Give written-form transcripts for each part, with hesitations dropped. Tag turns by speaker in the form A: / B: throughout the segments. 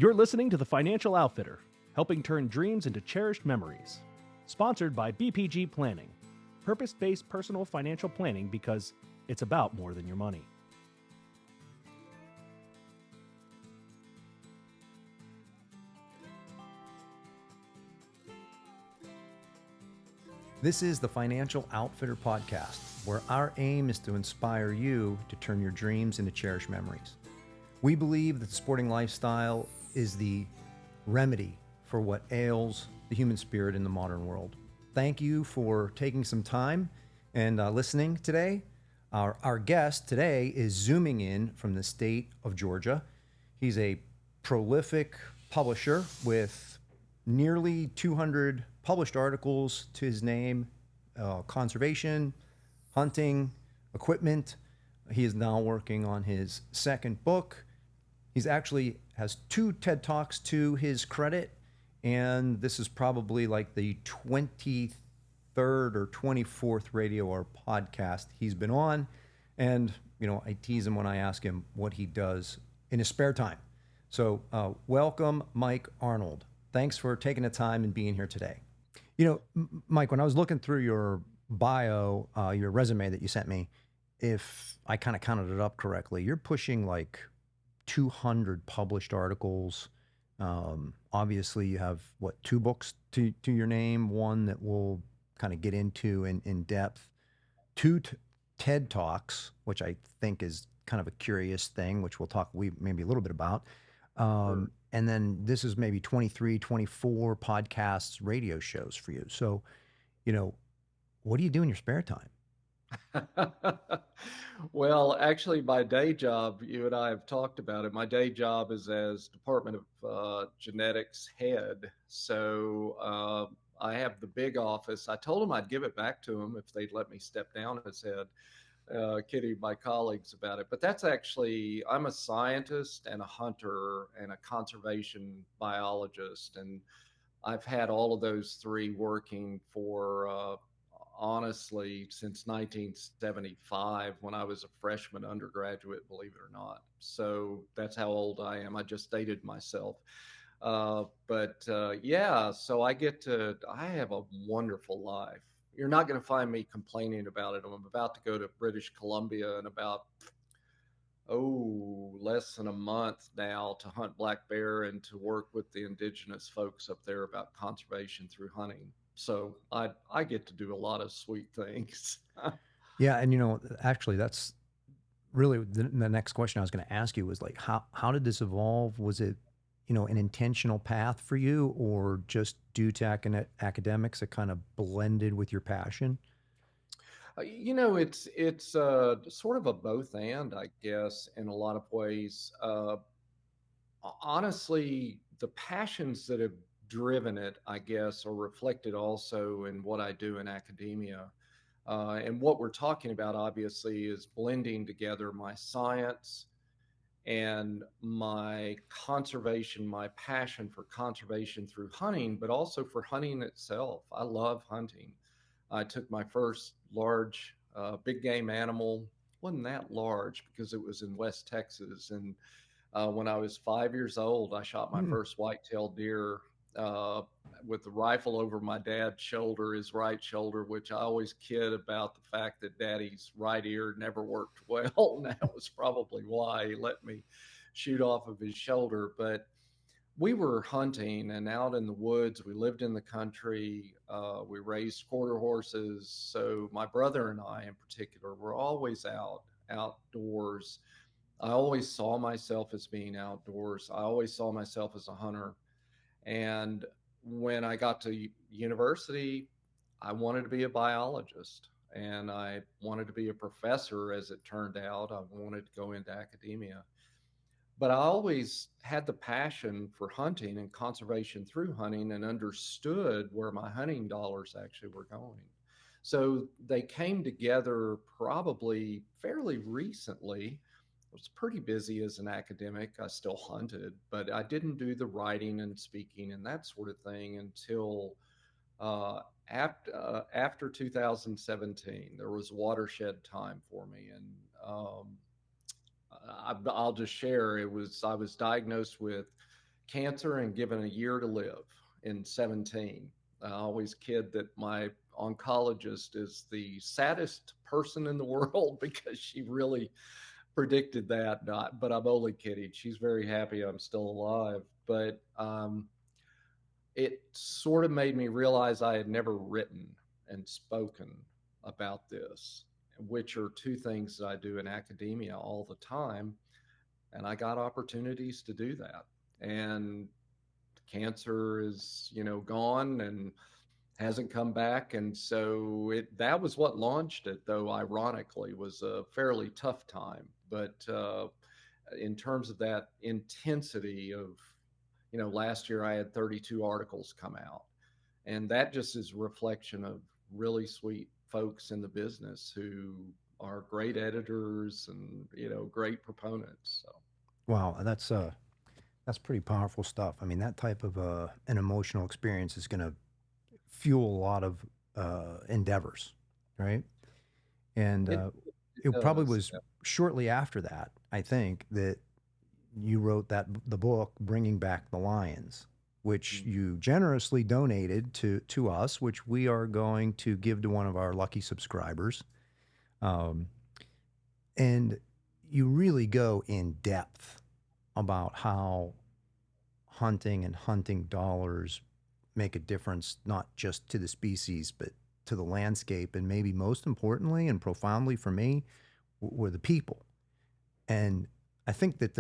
A: You're listening to The Financial Outfitter, helping turn dreams into cherished memories. Sponsored by BPG Planning, purpose-based personal financial planning because it's about more than your money.
B: This is the Financial Outfitter Podcast, where our aim is to inspire you to turn your dreams into cherished memories. We believe that the sporting lifestyle is the remedy for what ails the human spirit in the modern world. Thank you for taking some time and listening today. Our guest today is zooming in from the state of Georgia. He's a prolific publisher with nearly 200 published articles to his name, conservation, hunting, equipment. He is now working on his second book. He's actually has 2 TED Talks to his credit, and this is probably like the 23rd or 24th radio or podcast he's been on. And, you know, I tease him when I ask him what he does in his spare time. So welcome, Mike Arnold. Thanks for taking the time and being here today. You know, Mike, when I was looking through your bio, your resume that you sent me, if I kind of counted it up correctly, you're pushing like 200 published articles. Obviously, you have, 2 books to your name, one that we'll kind of get into in depth, 2 TED Talks, which I think is kind of a curious thing, which we'll talk maybe a little bit about. Sure. And then this is maybe 23, 24 podcasts, radio shows for you. So, you know, what do you do in your spare time?
C: Well, actually, my day job, you and I have talked about it. My day job is as Department of Genetics head. So I have the big office. I told them I'd give it back to them if they'd let me step down as head. Kidding my colleagues about it. But that's actually, I'm a scientist and a hunter and a conservation biologist. And I've had all of those 3 working for honestly, since 1975, when I was a freshman undergraduate, believe it or not. So that's how old I am. I just dated myself. Yeah, so I have a wonderful life. You're not going to find me complaining about it. I'm about to go to British Columbia in about, less than a month now to hunt black bear and to work with the indigenous folks up there about conservation through hunting. So I get to do a lot of sweet things.
B: Yeah, and you know, actually, that's really the next question I was going to ask you was like, how did this evolve? Was it, you know, an intentional path for you, or just due to academics that kind of blended with your passion?
C: You know, it's sort of a both and, I guess, in a lot of ways. Honestly, the passions that have driven it, I guess, are reflected also in what I do in academia. And what we're talking about, obviously, is blending together my science and my conservation, my passion for conservation through hunting, but also for hunting itself. I love hunting. I took my first large big game animal. Wasn't that large because it was in West Texas. And when I was 5 years old, I shot my first white-tailed deer with the rifle over my dad's shoulder, his right shoulder, which I always kid about the fact that daddy's right ear never worked well. And that was probably why he let me shoot off of his shoulder. But we were hunting and out in the woods. We lived in the country. We raised quarter horses. So my brother and I in particular were always outdoors. I always saw myself as being outdoors. I always saw myself as a hunter. And when I got to university, I wanted to be a biologist and I wanted to be a professor. As it turned out, I wanted to go into academia. But I always had the passion for hunting and conservation through hunting and understood where my hunting dollars actually were going. So they came together probably fairly recently. I was pretty busy as an academic. I still hunted, but I didn't do the writing and speaking and that sort of thing until after 2017. There was watershed time for me, and I'll just share. I was diagnosed with cancer and given a year to live in 17. I always kid that my oncologist is the saddest person in the world because she really predicted that. Not, but I'm only kidding. She's very happy I'm still alive. But it sort of made me realize I had never written and spoken about this, which are two things that I do in academia all the time. And I got opportunities to do that. And cancer is, gone and hasn't come back. And so that was what launched it, though, ironically, was a fairly tough time. But in terms of that intensity of, last year I had 32 articles come out. And that just is a reflection of really sweet folks in the business who are great editors and, great proponents. So.
B: Wow, that's pretty powerful stuff. I mean, that type of an emotional experience is going to fuel a lot of endeavors, right? And it probably was shortly after that, I think, that you wrote the book, Bringing Back the Lions, which you generously donated to us, which we are going to give to one of our lucky subscribers. And you really go in depth about how hunting and hunting dollars make a difference, not just to the species, but to the landscape. And maybe most importantly and profoundly for me were the people. And I think that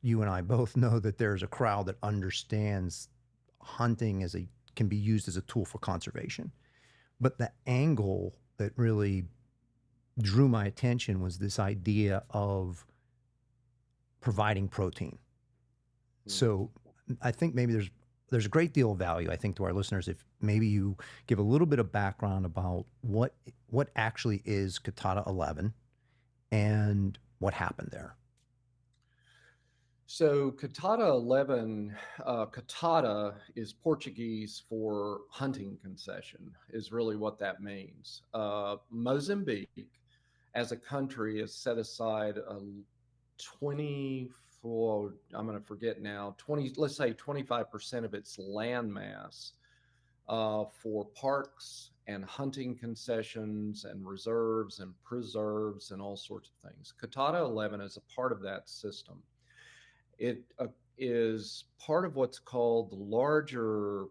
B: you and I both know that there's a crowd that understands hunting can be used as a tool for conservation. But the angle that really drew my attention was this idea of providing protein. So I think maybe there's a great deal of value, I think, to our listeners if maybe you give a little bit of background about what actually is Coutada 11 and what happened there.
C: So Coutada 11, Coutada is Portuguese for hunting concession, is really what that means. Mozambique, as a country, has set aside a 24, I'm going to forget now, let's say 25% of its land mass for parks and hunting concessions and reserves and preserves and all sorts of things. Coutada 11 is a part of that system. It is part of what's called the larger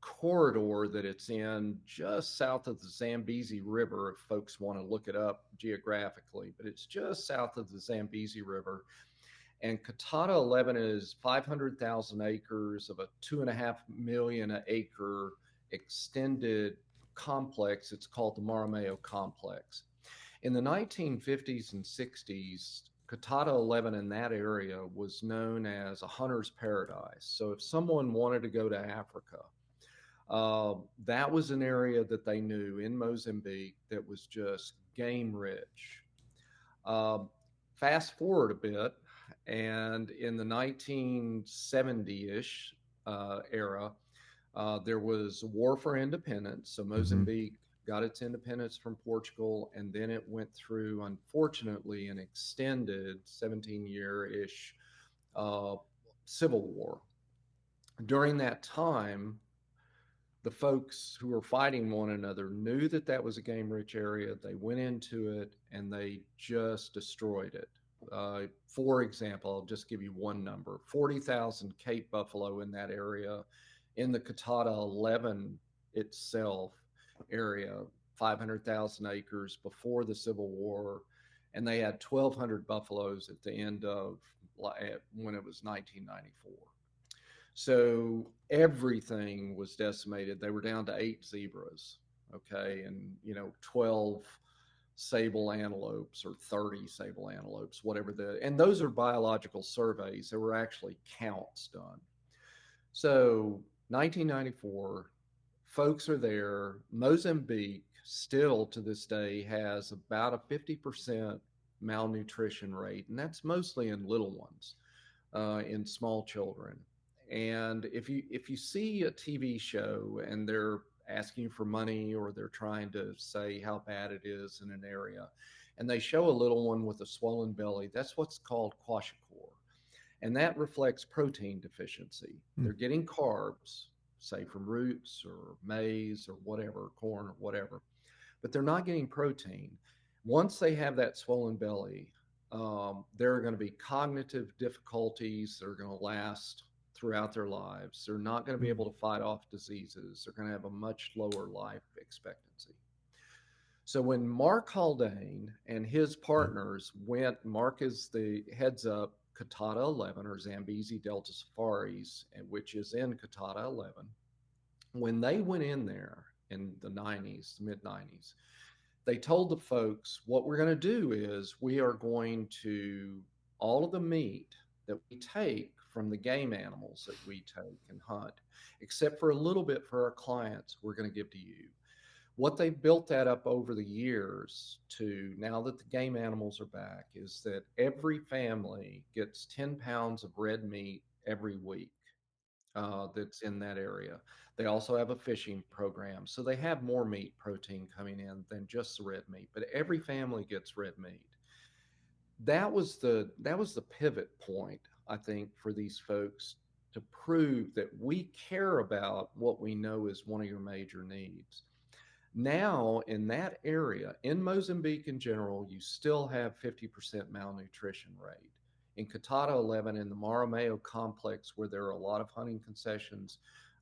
C: corridor that it's in just south of the Zambeze River, if folks want to look it up geographically, but it's just south of the Zambeze River. And Coutada 11 is 500,000 acres of a 2.5 million acre extended complex. It's called the Maramayo Complex. In the 1950s and 60s, Coutada 11 in that area was known as a hunter's paradise. So if someone wanted to go to Africa, that was an area that they knew in Mozambique that was just game rich. Fast forward a bit, and in the 1970-ish era, there was a war for independence. So Mozambique got its independence from Portugal, and then it went through, unfortunately, an extended 17-year-ish civil war. During that time, the folks who were fighting one another knew that that was a game-rich area. They went into it, and they just destroyed it. For example, I'll just give you one number, 40,000 Cape buffalo in that area. In the Coutada 11 itself, area, 500,000 acres before the Civil War, and they had 1,200 buffaloes at the end of when it was 1994. So everything was decimated. They were down to 8 zebras, okay, and 12 sable antelopes or 30 sable antelopes, whatever and those are biological surveys. There were actually counts done. So 1994. Folks are there. Mozambique still to this day has about a 50% malnutrition rate, and that's mostly in little ones, in small children. And if you see a TV show and they're asking for money or they're trying to say how bad it is in an area, and they show a little one with a swollen belly, that's what's called kwashiorkor. And that reflects protein deficiency.
B: Hmm.
C: They're getting carbs, say from roots or maize or whatever, corn or whatever, but they're not getting protein. Once they have that swollen belly, there are going to be cognitive difficulties that are going to last throughout their lives. They're not going to be able to fight off diseases. They're going to have a much lower life expectancy. So when Mark Haldane and his partners went, Mark is the heads up Coutada 11 or Zambeze Delta Safaris, which is in Coutada 11. When they went in there in the 90s, mid 90s, they told the folks, what we're going to do is we are going to, all of the meat that we take from the game animals that we take and hunt, except for a little bit for our clients, we're going to give to you. What they've built that up over the years to now that the game animals are back is that every family gets 10 pounds of red meat every week that's in that area. They also have a fishing program. So they have more meat protein coming in than just the red meat, but every family gets red meat. That was the pivot point, I think, for these folks to prove that we care about what we know is one of your major needs. Now, in that area, in Mozambique in general, you still have 50% malnutrition rate. In Coutada 11, in the Maromeo complex, where there are a lot of hunting concessions,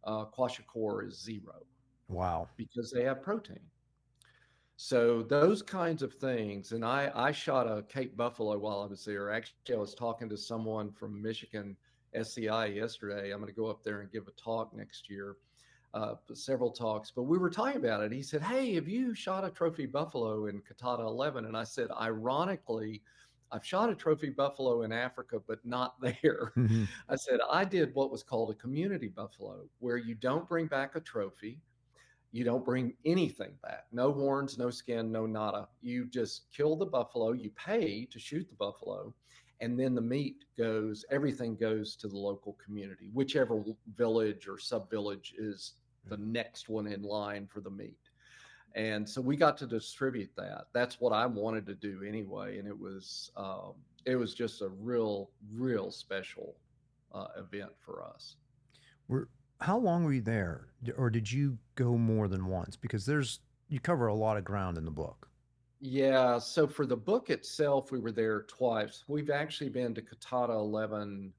C: kwashiorkor is 0.
B: Wow.
C: Because they have protein. So those kinds of things, and I shot a Cape buffalo while I was there. Actually, I was talking to someone from Michigan SCI yesterday. I'm going to go up there and give a talk next year. Several talks, but we were talking about it. He said, "Hey, have you shot a trophy buffalo in Coutada 11?" And I said, ironically, I've shot a trophy buffalo in Africa, but not there.
B: Mm-hmm.
C: I said, I did what was called a community buffalo, where you don't bring back a trophy. You don't bring anything back. No horns, no skin, no nada. You just kill the buffalo. You pay to shoot the buffalo. And then the meat goes, everything goes to the local community, whichever village or sub-village is the next one in line for the meat. And so we got to distribute that. That's what I wanted to do anyway. And it was just a real special event for us.
B: How long were you there, or did you go more than once? Because you cover a lot of ground in the book.
C: Yeah, so for the book itself, we were there twice. We've actually been to Coutada 11.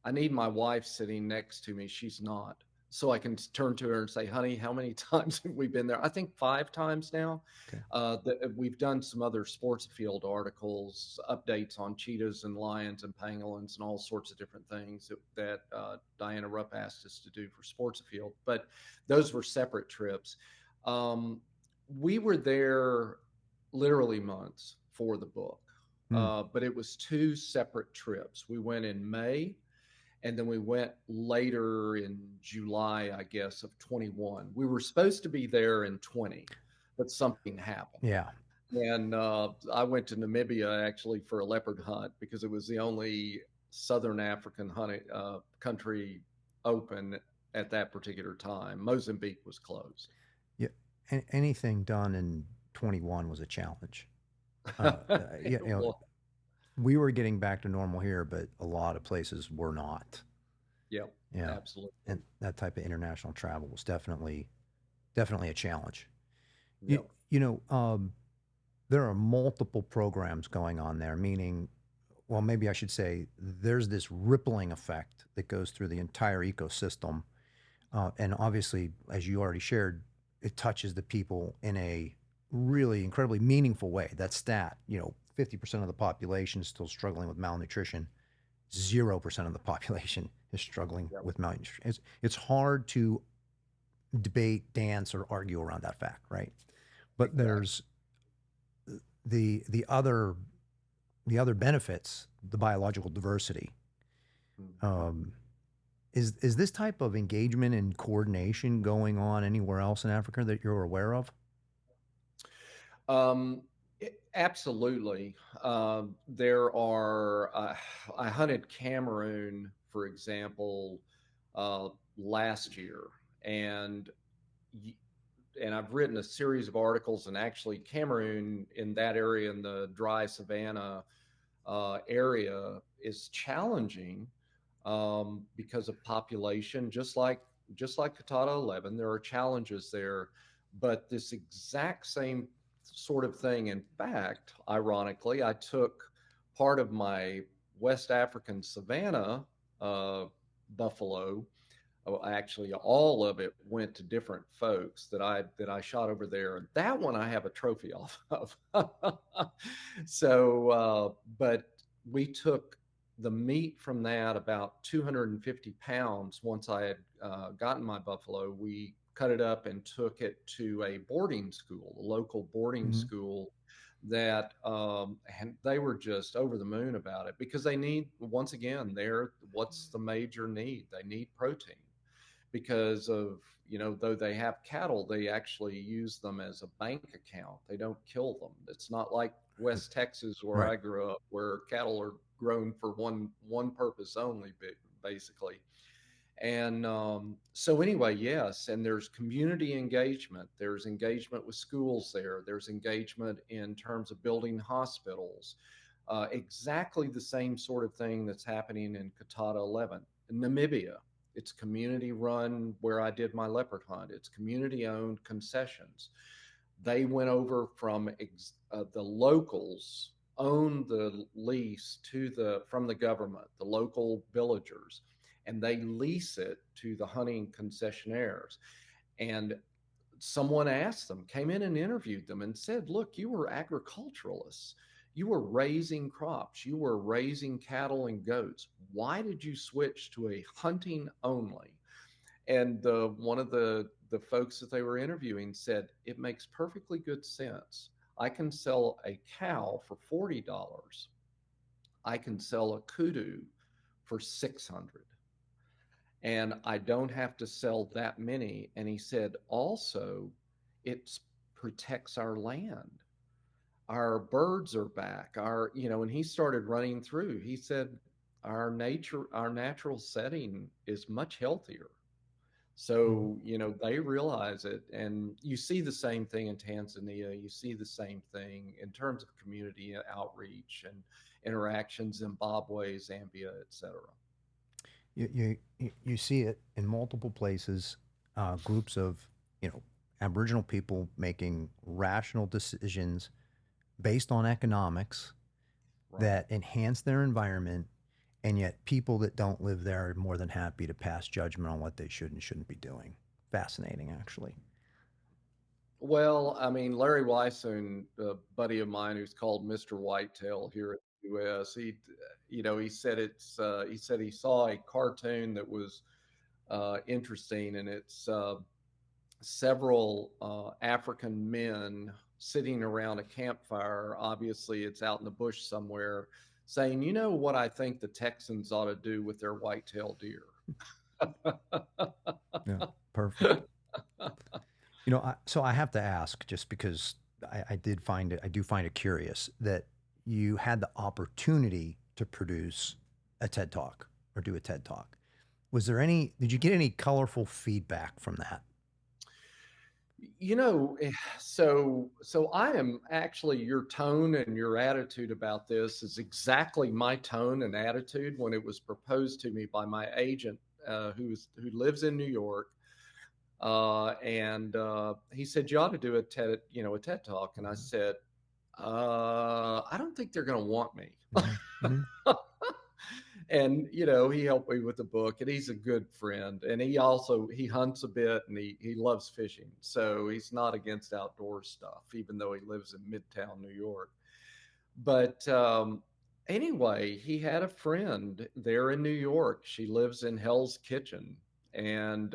C: I need my wife sitting next to me. She's not. So I can turn to her and say, honey, how many times have we been there? I think 5 times now. Okay. We've done some other sports field articles, updates on cheetahs and lions and pangolins and all sorts of different things that Diana Rupp asked us to do for sports field. But those were separate trips. We were there literally months for the book, but it was 2 separate trips. We went in May, and then we went later in July, I guess, of 21. We were supposed to be there in 20, but something happened.
B: Yeah.
C: And I went to Namibia actually for a leopard hunt because it was the only Southern African hunting country open at that particular time. Mozambique was closed.
B: Yeah. Anything done in 21 was a challenge. We were getting back to normal here, but a lot of places were not.
C: Yep. Yeah, absolutely.
B: And that type of international travel was definitely a challenge.
C: Yep.
B: There are multiple programs going on there, meaning, well, maybe I should say there's this rippling effect that goes through the entire ecosystem. And obviously, as you already shared, it touches the people in a really incredibly meaningful way. That stat, 50% of the population is still struggling with malnutrition. 0% of the population is struggling with malnutrition. It's hard to debate, dance, or argue around that fact, right? But there's the other benefits, the biological diversity. Is this type of engagement and coordination going on anywhere else in Africa that you're aware of?
C: Absolutely. There are, I hunted Cameroon, for example, last year, and I've written a series of articles, and actually Cameroon in that area, in the dry savanna area, is challenging because of population, just like Coutada 11. There are challenges there, but this exact same sort of thing. In fact, ironically, I took part of my West African savanna uh, buffalo. Actually, all of it went to different folks that I shot over there. That one I have a trophy off of. So, but we took the meat from that, about 250 pounds. Once I had gotten my buffalo, we cut it up and took it to a boarding school, a local boarding
B: Mm-hmm.
C: school that and they were just over the moon about it because they need, once again, what's the major need? They need protein because of, though they have cattle, they actually use them as a bank account. They don't kill them. It's not like West Texas where
B: Right.
C: I grew up, where cattle are grown for one purpose only, basically. And so anyway, yes, and there's community engagement. There's engagement with schools there. There's engagement in terms of building hospitals. Exactly the same sort of thing that's happening in Coutada 11. In Namibia, it's community run where I did my leopard hunt. It's community owned concessions. They went over from the locals own the lease from the government, the local villagers, and they lease it to the hunting concessionaires. And someone asked them, came in and interviewed them and said, look, you were agriculturalists. You were raising crops. You were raising cattle and goats. Why did you switch to a hunting only? And one of the folks that they were interviewing said, it makes perfectly good sense. I can sell a cow for $40. I can sell a kudu for 600, and I don't have to sell that many. And he said, also, it protects our land. Our birds are back. And he started running through. He said, our natural setting is much healthier.
B: Mm-hmm.
C: So, they realize it. And you see the same thing in Tanzania. You see the same thing in terms of community outreach and interactions, Zimbabwe, Zambia, et cetera.
B: You see it in multiple places, groups of, you know, Aboriginal people making rational decisions based on economics
C: Right.
B: that enhance their environment, and yet people that don't live there are more than happy to pass judgment on what they should and shouldn't be doing. Fascinating, actually.
C: Well, I mean, Larry Weishuhn, a buddy of mine who's called Mr. Whitetail here in the U.S., he said he saw a cartoon that was interesting, and it's several African men sitting around a campfire. Obviously, it's out in the bush somewhere, saying, "You know what I think the Texans ought to do with their white-tailed deer."
B: Yeah, perfect. You know, so I have to ask, just because I do find it curious that you had the opportunity to produce a TED Talk or do a TED Talk. Did you get any colorful feedback from that?
C: You know, so I am actually, your tone and your attitude about this is exactly my tone and attitude when it was proposed to me by my agent, who lives in New York, and he said you ought to do a TED talk, and I said, I don't think they're going to want me.
B: Hmm. Hmm.
C: And he helped me with the book, and he's a good friend, and he hunts a bit, and he loves fishing, so he's not against outdoor stuff, even though he lives in Midtown New York. But anyway, he had a friend there in New York. She lives in Hell's Kitchen, and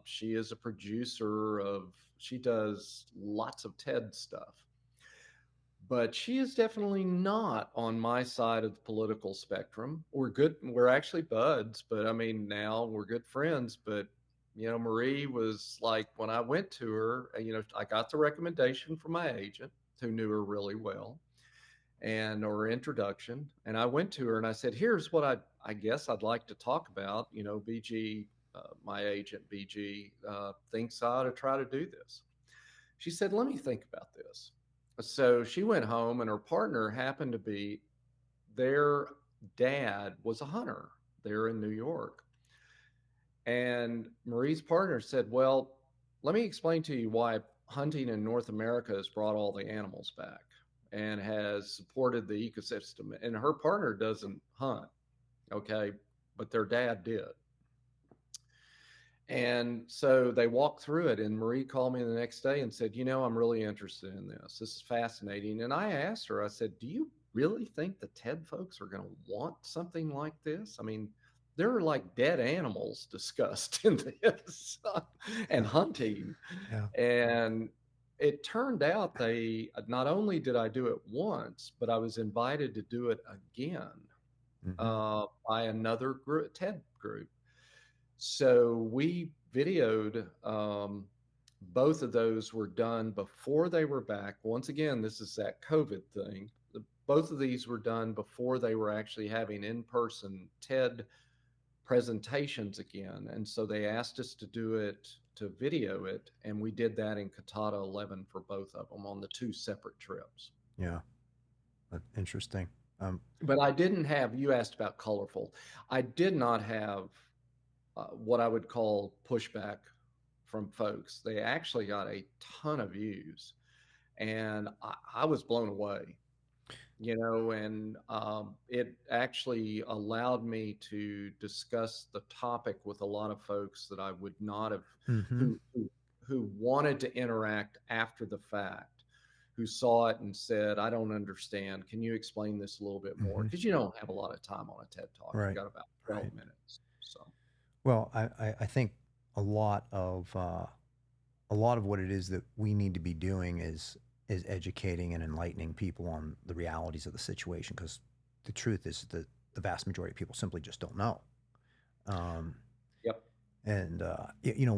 C: she is a producer of she does lots of TED stuff, but she is definitely not on my side of the political spectrum. We're good. We're actually buds, but I mean, now we're good friends. But, Marie was like, when I went to her, I got the recommendation from my agent who knew her really well and or introduction. And I went to her and I said, here's what I guess I'd like to talk about. BG, my agent, BG, thinks I ought to try to do this. She said, let me think about this. So she went home, and her partner happened to be there dad was a hunter there in New York. And Marie's partner said, well, let me explain to you why hunting in North America has brought all the animals back and has supported the ecosystem. And her partner doesn't hunt, okay, but their dad did. And so they walked through it, and Marie called me the next day and said, I'm really interested in this. This is fascinating. And I asked her, I said, do you really think the TED folks are going to want something like this? I mean, there are like dead animals discussed in this and hunting.
B: Yeah.
C: And it turned out not only did I do it once, but I was invited to do it again by another group, TED group. So we videoed, both of those were done before they were back. Once again, this is that COVID thing. Both of these were done before they were actually having in-person TED presentations again. And so they asked us to do it, to video it. And we did that in Coutada 11 for both of them on the 2 separate trips.
B: Yeah. Interesting.
C: But I didn't have, you asked about colorful. I did not have what I would call pushback from folks. They actually got a ton of views, and I was blown away, and it actually allowed me to discuss the topic with a lot of folks that I would not have, who wanted to interact after the fact, who saw it and said, I don't understand. Can you explain this a little bit more? Because you don't have a lot of time on a TED Talk.
B: Right.
C: You got about 12 minutes. So.
B: Well, I think a lot of what it is that we need to be doing is educating and enlightening people on the realities of the situation, because the truth is that the vast majority of people simply just don't know.
C: Yep.
B: And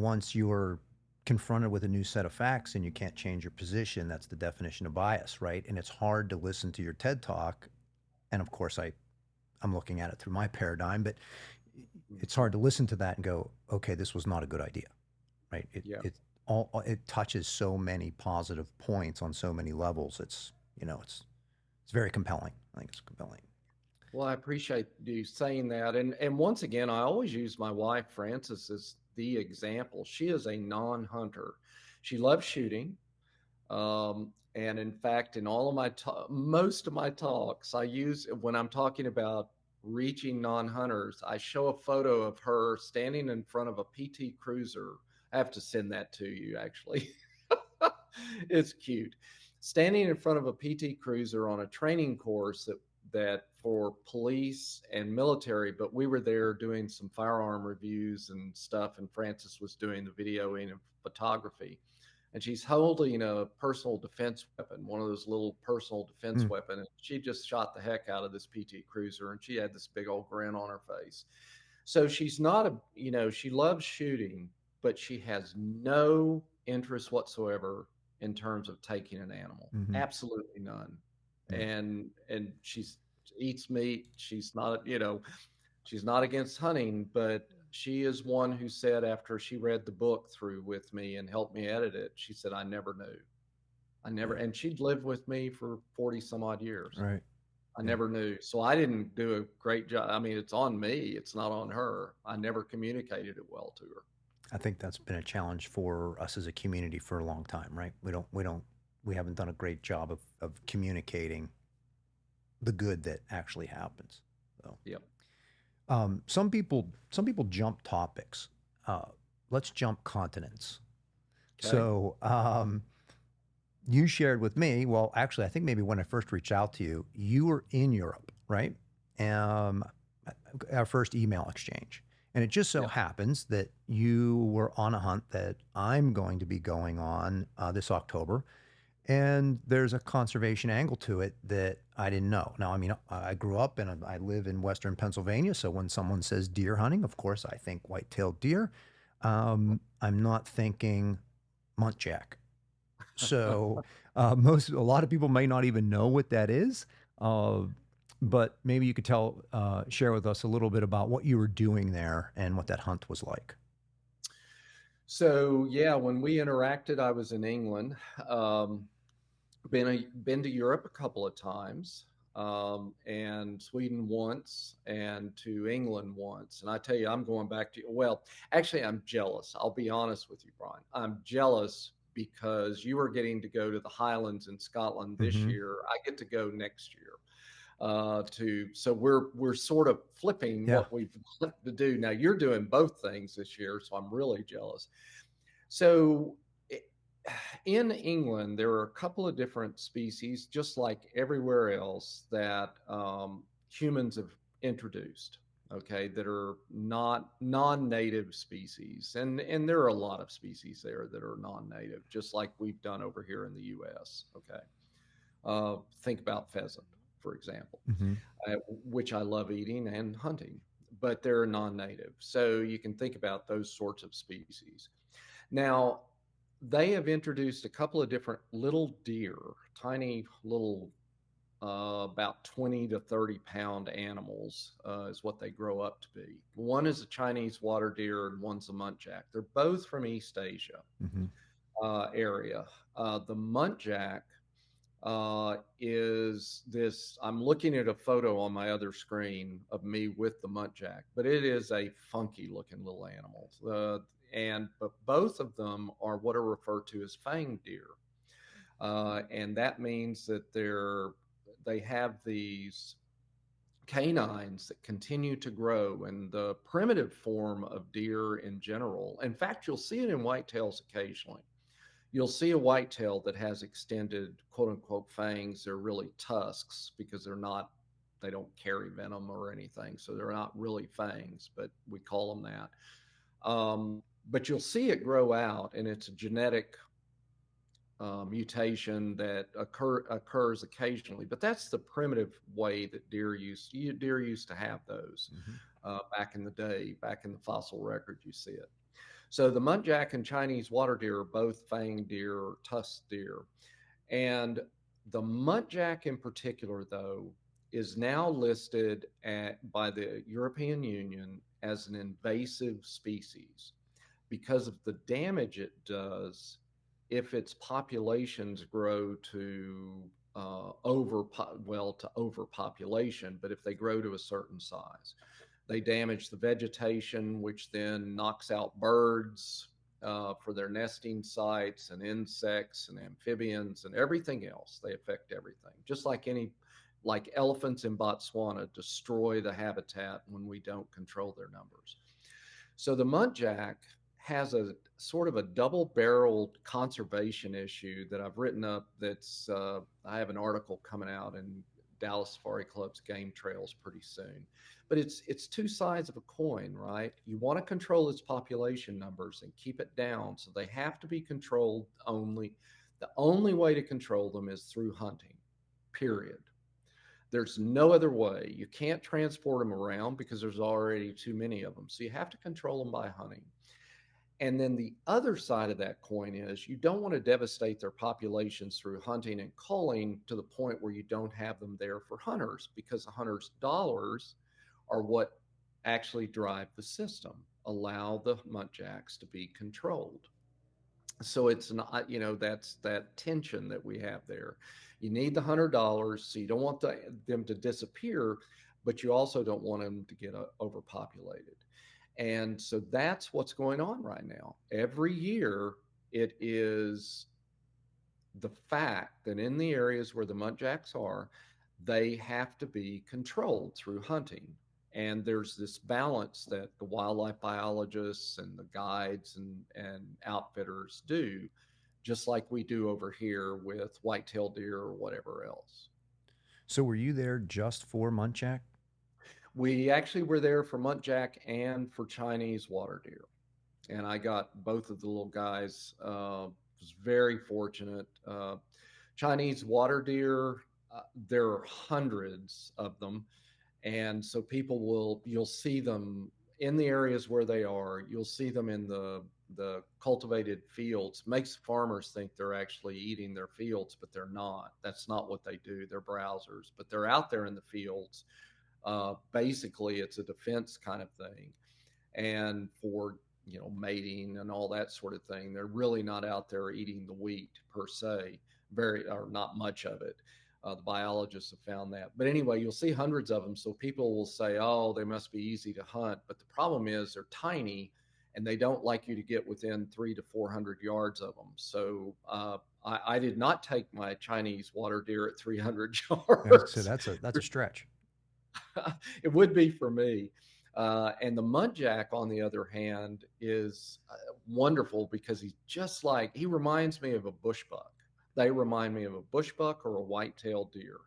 B: once you're confronted with a new set of facts and you can't change your position, that's the definition of bias, right? And it's hard to listen to your TED Talk, and of course I'm looking at it through my paradigm, but it's hard to listen to that and go, okay, this was not a good idea, right? It touches so many positive points on so many levels. It's very compelling. I think it's compelling.
C: Well, I appreciate you saying that. And once again, I always use my wife, Frances, as the example. She is a non-hunter. She loves shooting. And in fact, in all of most of my talks, I use, when I'm talking about reaching non-hunters, I show a photo of her standing in front of a PT Cruiser. I have to send that to you, actually. It's cute. Standing in front of a PT Cruiser on a training course that for police and military, but we were there doing some firearm reviews and stuff, and Frances was doing the videoing and photography. And she's holding a personal defense weapon, one of those little personal defense weapons. And she just shot the heck out of this PT Cruiser, and she had this big old grin on her face. So she's not she loves shooting, but she has no interest whatsoever in terms of taking an animal. Absolutely none. And she eats meat. She's not, she's not against hunting, but she is one who said, after she read the book through with me and helped me edit it, she said, I never knew. And she'd lived with me for 40 some odd years.
B: Right.
C: I never knew. So I didn't do a great job. I mean, it's on me. It's not on her. I never communicated it well to her.
B: I think that's been a challenge for us as a community for a long time, right? We haven't done a great job of communicating the good that actually happens. So.
C: Yep.
B: Some people jump topics. Let's jump continents. Okay. So you shared with me, well, actually, I think maybe when I first reached out to you, you were in Europe, right? Our first email exchange. And it just so happens that you were on a hunt that I'm going to be going on this October. And there's a conservation angle to it that I didn't know. Now, I mean, I grew up and I live in Western Pennsylvania. So when someone says deer hunting, of course, I think white-tailed deer. I'm not thinking muntjac. So a lot of people may not even know what that is. But maybe you could share with us a little bit about what you were doing there and what that hunt was like.
C: So yeah, when we interacted, I was in England. Been to Europe a couple of times. and Sweden once, and to England once. And I tell you, I'm going back to, well, actually, I'm jealous. I'll be honest with you, Brian. I'm jealous because you are getting to go to the Highlands in Scotland this
B: Mm-hmm.
C: year. I get to go next year. So we're sort of flipping
B: Yeah.
C: what we've to do now. You're doing both things this year, so I'm really jealous. So in England, there are a couple of different species, just like everywhere else, that humans have introduced. Okay, that are not non-native species, and there are a lot of species there that are non-native, just like we've done over here in the U.S. Okay, think about pheasant, for example,
B: Mm-hmm.
C: which I love eating and hunting, but they're non-native. So you can think about those sorts of species. Now, they have introduced a couple of different little deer, tiny little, about 20 to 30 pound animals, is what they grow up to be. One is a Chinese water deer and one's a muntjac. They're both from East Asia
B: Mm-hmm.
C: area. The muntjac is this. I'm looking at a photo on my other screen of me with the muntjac, but it is a funky looking little animal. But both of them are what are referred to as fang deer, and that means that they have these canines that continue to grow. And the primitive form of deer in general, in fact, you'll see it in whitetails occasionally. You'll see a whitetail that has extended quote unquote fangs. They're really tusks because they don't carry venom or anything. So they're not really fangs, but we call them that. But you'll see it grow out, and it's a genetic mutation that occurs occasionally. But that's the primitive way that deer used to have those
B: Mm-hmm.
C: back in the day, back in the fossil record. You see it. So the muntjac and Chinese water deer are both fang deer or tusked deer. And the muntjac in particular, though, is now listed by the European Union as an invasive species because of the damage it does if its populations grow to overpopulation, but if they grow to a certain size. They damage the vegetation, which then knocks out birds for their nesting sites, and insects and amphibians and everything else. They affect everything, just like elephants in Botswana destroy the habitat when we don't control their numbers. So the muntjac has a sort of a double-barreled conservation issue that I've written up. I have an article coming out in Dallas Safari Club's Game Trails pretty soon. But it's two sides of a coin, right? You want to control its population numbers and keep it down, so they have to be controlled only. The only way to control them is through hunting, period. There's no other way. You can't transport them around because there's already too many of them. So you have to control them by hunting. And then the other side of that coin is you don't want to devastate their populations through hunting and culling to the point where you don't have them there for hunters, because the hunters' dollars are what actually drive the system, allow the muntjacs to be controlled. So it's not, that's that tension that we have there. You need the $100, so you don't want them to disappear, but you also don't want them to get overpopulated. And so that's what's going on right now. Every year, it is the fact that in the areas where the muntjacs are, they have to be controlled through hunting. And there's this balance that the wildlife biologists and the guides and outfitters do, just like we do over here with whitetail deer or whatever else.
B: So were you there just for muntjac?
C: We actually were there for muntjac and for Chinese water deer. And I got both of the little guys. Was very fortunate. Chinese water deer, there are hundreds of them. And so you'll see them in the areas where they are. You'll see them in the cultivated fields. Makes farmers think they're actually eating their fields, but they're not. That's not what they do. They're browsers, but they're out there in the fields. Basically, it's a defense kind of thing. And for mating and all that sort of thing, they're really not out there eating the wheat per se, or not much of it. The biologists have found that. But anyway, you'll see hundreds of them. So people will say, oh, they must be easy to hunt. But the problem is they're tiny and they don't like you to get within 300 to 400 yards of them. So I did not take my Chinese water deer at 300 yards.
B: So that's a stretch.
C: It would be for me. And the muntjac, on the other hand, is wonderful because he reminds me of a bushbuck. They remind me of a bushbuck or a white-tailed deer.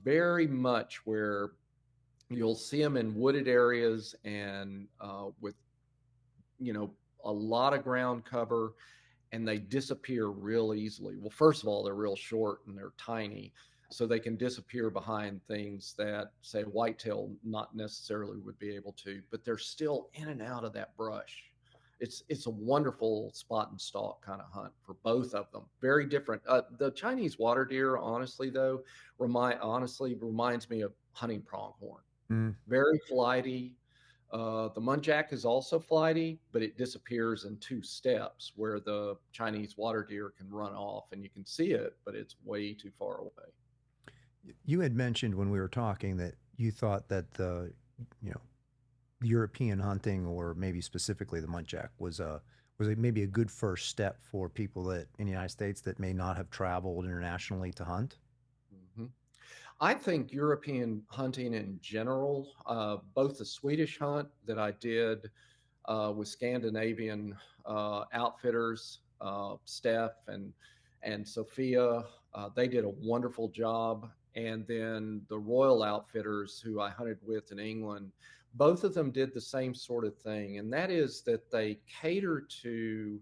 C: Very much where you'll see them in wooded areas and with, a lot of ground cover, and they disappear real easily. Well, first of all, they're real short and they're tiny, so they can disappear behind things that, say, whitetail not necessarily would be able to, but they're still in and out of that brush. It's a wonderful spot and stalk kind of hunt for both of them. Very different. The Chinese water deer, honestly, though, reminds me of hunting pronghorn. Very flighty. The muntjac is also flighty, but it disappears in 2 steps, where the Chinese water deer can run off and you can see it, but it's way too far away.
B: You had mentioned when we were talking that you thought that the European hunting, or maybe specifically the muntjac, was maybe a good first step for people that in the United States that may not have traveled internationally to hunt.
C: Mm-hmm. I think European hunting in general, both the Swedish hunt that I did with Scandinavian outfitters, Steph and Sophia, they did a wonderful job. And then the Royal Outfitters, who I hunted with in England, both of them did the same sort of thing. And that is that they cater to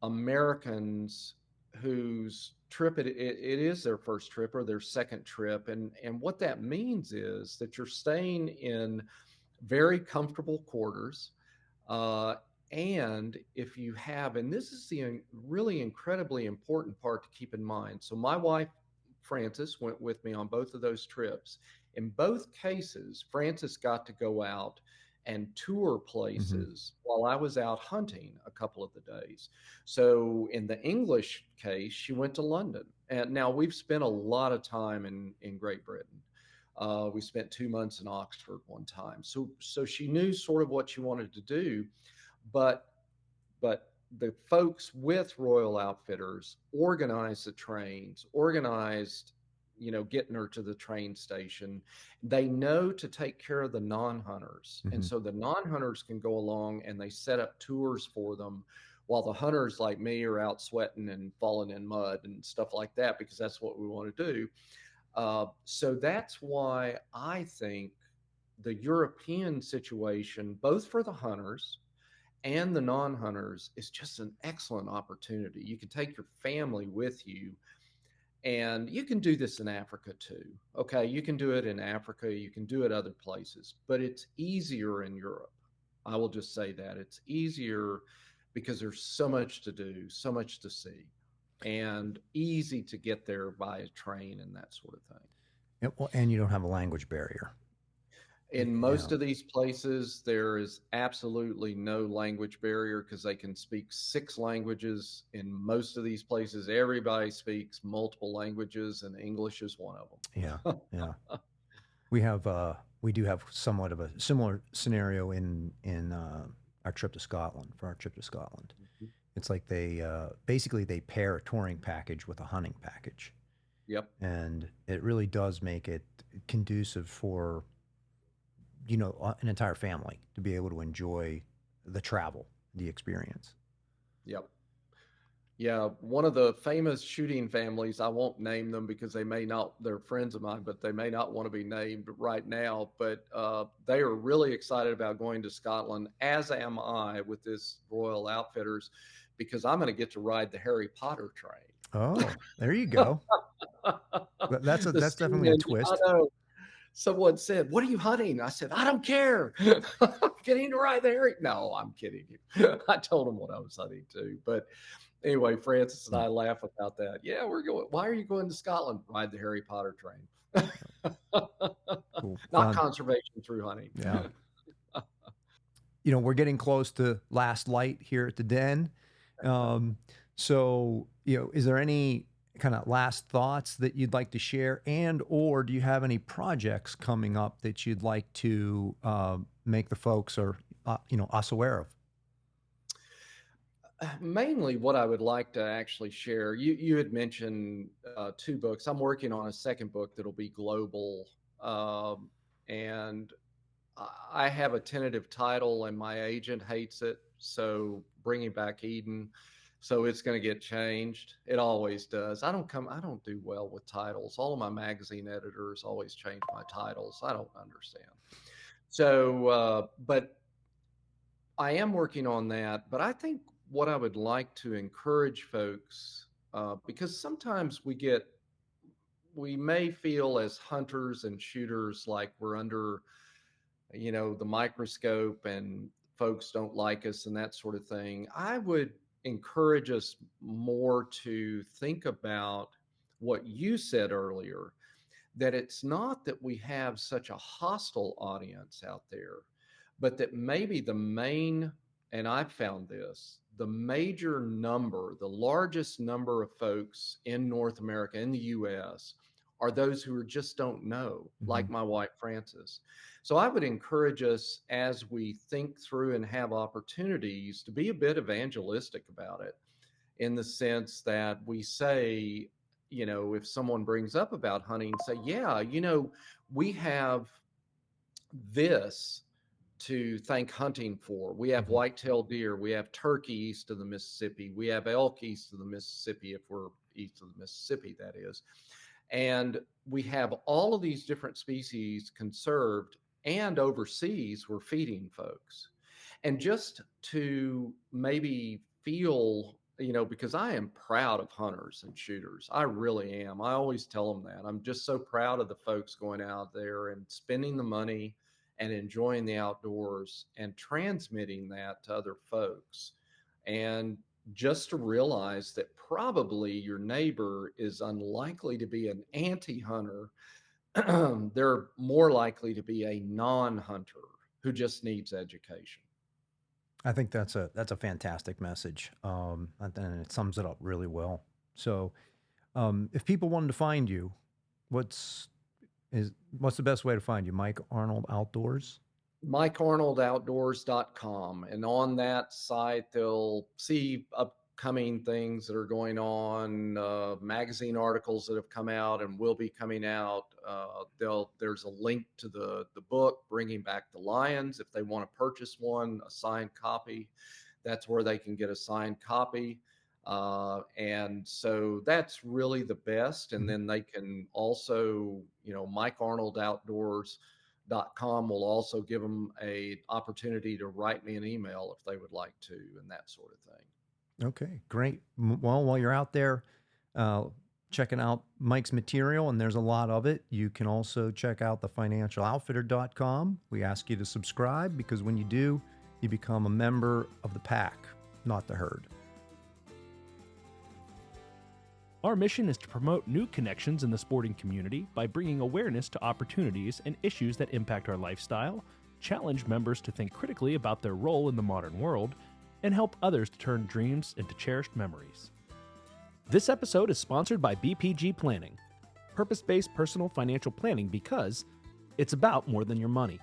C: Americans whose trip it is their first trip or their second trip. And what that means is that you're staying in very comfortable quarters. And if you have, and this is the really incredibly important part to keep in mind. So my wife, Frances, went with me on both of those trips. In both cases, Frances got to go out and tour places while I was out hunting a couple of the days. So in the English case, she went to London. And now we've spent a lot of time in Great Britain. We spent 2 months in Oxford one time. So she knew sort of what she wanted to do, but the folks with Royal Outfitters organized the trains, organized, getting her to the train station. They know to take care of the non-hunters. And so the non-hunters can go along and they set up tours for them while the hunters like me are out sweating and falling in mud and stuff like that, because that's what we want to do. So that's why I think the European situation, both for the hunters and the non-hunters, is just an excellent opportunity. You can take your family with you, and you can do this in Africa too. Okay, you can do it in Africa, you can do it other places, but it's easier in Europe. I will just say that it's easier because there's so much to do, so much to see, and easy to get there by a train and that sort of thing.
B: Yeah, well, and you don't have a language barrier.
C: In most of these places, there is absolutely no language barrier because they can speak 6 languages. In most of these places, everybody speaks multiple languages, and English is one of them.
B: Yeah. We do have somewhat of a similar scenario in our trip to Scotland. For our trip to Scotland, it's like they basically they pair a touring package with a hunting package.
C: Yep.
B: And it really does make it conducive for an entire family to be able to enjoy the travel, the experience.
C: Yep. Yeah. One of the famous shooting families, I won't name them because they're friends of mine, but they may not want to be named right now, but they are really excited about going to Scotland, as am I with this Royal Outfitters, because I'm going to get to ride the Harry Potter train.
B: Oh, there you go. That's definitely a twist.
C: I know. Someone said, "What are you hunting?" I said, "I don't care. I'm getting to ride the Harry." No, I'm kidding you. I told them what I was hunting too. But anyway, Francis and I laugh about that. Yeah, we're going. Why are you going to Scotland? Ride the Harry Potter train.
B: Cool.
C: Not conservation through hunting.
B: Yeah. We're getting close to last light here at the den. So, is there any kind of last thoughts that you'd like to share, and or do you have any projects coming up that you'd like to make the folks or us aware of?
C: Mainly what I would like to actually share, you had mentioned 2 books. I'm working on a second book that'll be global. And I have a tentative title and my agent hates it. So Bringing Back Eden. So it's going to get changed. It always does. I don't do well with titles. All of my magazine editors always change my titles. I don't understand. So, but I am working on that. But I think what I would like to encourage folks, because sometimes we may feel as hunters and shooters like we're under, the microscope and folks don't like us and that sort of thing. I would encourage us more to think about what you said earlier, that it's not that we have such a hostile audience out there, but that maybe and I've found this, the largest number of folks in North America, in the US, are those who just don't know, like my wife, Frances. So I would encourage us, as we think through and have opportunities, to be a bit evangelistic about it, in the sense that we say, if someone brings up about hunting, say, yeah, we have this to thank hunting for. We have white-tailed deer, we have turkey east of the Mississippi, we have elk east of the Mississippi, if we're east of the Mississippi, that is. And we have all of these different species conserved, and overseas we're feeding folks. And just to maybe feel, because I am proud of hunters and shooters. I really am. I always tell them that. I'm just so proud of the folks going out there and spending the money and enjoying the outdoors and transmitting that to other folks. And just to realize that probably your neighbor is unlikely to be an anti-hunter. They're more likely to be a non-hunter who just needs education.
B: I think that's a fantastic message, and it sums it up really well. So, if people wanted to find you, what's the best way to find you? Mike Arnold Outdoors?
C: MikeArnoldOutdoors.com. And on that site, they'll see upcoming things that are going on, magazine articles that have come out and will be coming out. There's a link to the book, Bringing Back the Lions. If they want to purchase one, a signed copy, that's where they can get a signed copy. And so that's really the best. And then they can also, MikeArnoldOutdoors.com will also give them a opportunity to write me an email if they would like to, and that sort of thing.
B: Okay, great. Well, while you're out there checking out Mike's material, and there's a lot of it, you can also check out thefinancialoutfitter.com. We ask you to subscribe because when you do, you become a member of the pack, not the herd.
A: Our mission is to promote new connections in the sporting community by bringing awareness to opportunities and issues that impact our lifestyle, challenge members to think critically about their role in the modern world, and help others to turn dreams into cherished memories. This episode is sponsored by BPG Planning, purpose-based personal financial planning, because it's about more than your money.